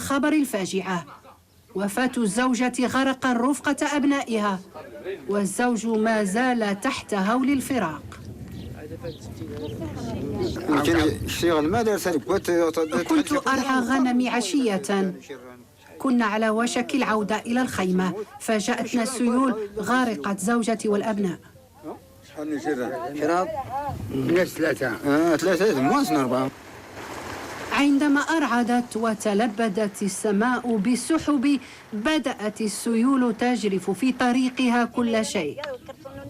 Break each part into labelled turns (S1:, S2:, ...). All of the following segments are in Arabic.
S1: خبر الفاجعة. وفاة الزوجة غرق رفقة أبنائها، والزوج ما زال تحت هول الفراق. كنت أرعى غنمي عشية، كنا على وشك العودة إلى الخيمة، فجاءتنا السيول غارقت زوجتي والأبناء. عندما أرعدت وتلبدت السماء بالسحب، بدأت السيول تجرف في طريقها كل شيء.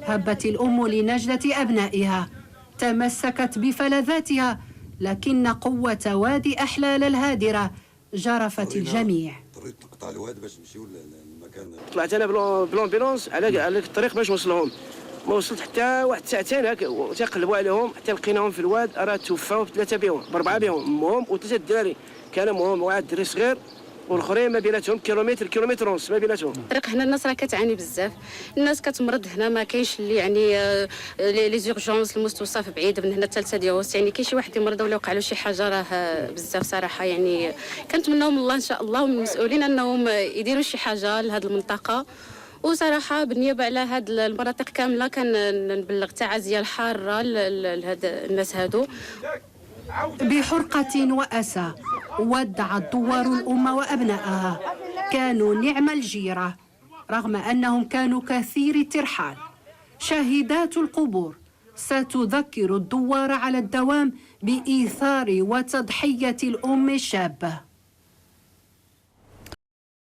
S1: هبت الأم لنجدة أبنائها، تمسكت بفلذاتها، لكن قوة وادي أحلال الهادرة جرفت الجميع.
S2: طلعت أنا بالأمبيلونس على الطريق باش نوصلهم، ما وصلت حتى واحد ساعتين هاك وتيقلبوا عليهم حتى لقيناهم في الواد. راه توفاو بثلاثه بهم، باربعه بهم، امهم وثلاثه الدراري. كان امهم واحد دري صغير والاخرين ما بيناتهم كيلومتر ونص ما بيناتهم.
S3: الطريق هنا الناس راه كتعاني بزاف، الناس كتمرض هنا، ما كاينش اللي يعني لي زورجونس المستوصف بعيد من هنا 3 ديوس، يعني كاين شي واحد يمرض ولا وقع له شي حاجه راه بزاف صراحه. يعني كنتمناو من الله ان شاء الله ومن المسؤولين انهم يديروا شي حاجه لهذه المنطقه. وصراحه بالنيابه على هذه المناطق كامله كنبلغ تعازيه الحاره لهاد الناس هادو.
S1: بحرقة وأسى ودع الدوار الأم وأبنائها، كانوا نعم الجيرة رغم أنهم كانوا كثير الترحال. شاهدات القبور ستذكر الدوار على الدوام بإيثار وتضحية الأم الشابة.